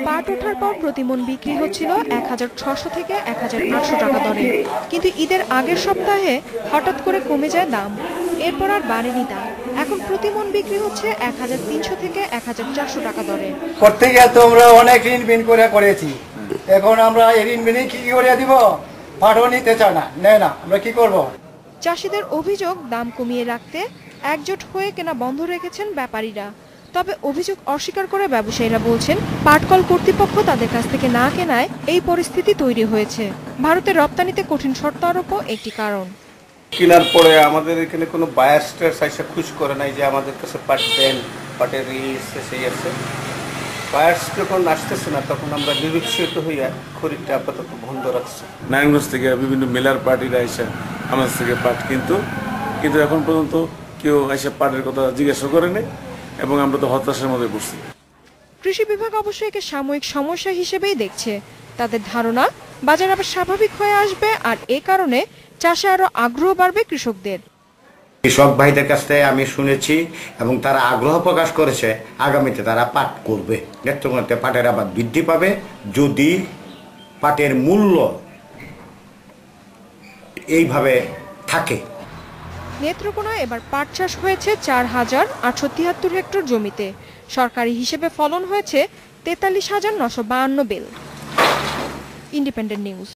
পাট ওঠার পর প্রতিমন বিক্রি হচ্ছিল ১৬০০ থেকে ১৮০০ টাকা দরে, কিন্তু ঈদের আগের সপ্তাহে হঠাৎ করে কমে যায় দাম। এরপর আর বাড়েনি দাম। এখন প্রতিমন বিক্রি হচ্ছে ১৩০০ থেকে ১৪০০ টাকা দরে। করতে গিয়ে তো আমরা অনেক ঋণ বিন করে করেছি, এখন আমরা এই ঋণ বিনে কি করে দিব? পাটও নিতে চায় না, নেয় না, আমরা কি করব? চাষিদের অভিযোগ, দাম কমিয়ে রাখতে একজোট হয়ে কেনা বন্ধ রেখেছেন ব্যাপারীরা। তবে অভিযোগ অস্বীকার করে ব্যবসায়ীরা বলছেন, পাটকল কর্তৃপক্ষ তাদের কাছ থেকে না কেনায় এই পরিস্থিতি তৈরি হয়েছে। ভারতের রপ্তানিতে কঠিন শর্ত আরোপও একটি কারণ। কেনার পরে আমাদের এখানে কোনো বায়াসটার সাইসা খুশ করে নাই যে আমাদের কাছে পাট দেন, পাটের সেই আছে। বায়াস যখন আসতেছে না তখন আমরা নিরুৎসাহিত হইয়া খরিদটা আপাতত বন্ধ রাখছি। নারায়ণগঞ্জ থেকে বিভিন্ন মেলার পার্টিরা এসে আমাদের থেকে পাট কিন্তু এখন পর্যন্ত কেউ এসে পাটের কথা জিজ্ঞাসা করেনি এবং আমরা তো হতাশার মধ্যে পড়ছি। কৃষি বিভাগ অবশ্য একে সাময়িক সমস্যা হিসেবেই দেখছে। তাদের ধারণা, বাজার আবার স্বাভাবিক হয়ে আসবে, আর এ কারণে চাষে আরো আগ্রহ বাড়বে কৃষকদের। কৃষক ভাইদের কাছ থেকে আমি শুনেছি এবং তারা আগ্রহ প্রকাশ করেছে আগামীতে তারা পাট করবে। নেত্রকোনাতে পাটের আবাদ বৃদ্ধি পাবে যদি পাটের মূল্য এইভাবে থাকে। নেত্রকোনায় এবার পাট চাষ হয়েছে ৪,৮৭৩ হেক্টর জমিতে। সরকারি হিসেবে ফলন হয়েছে ৪৩,৯৫২ বেল। Independent news.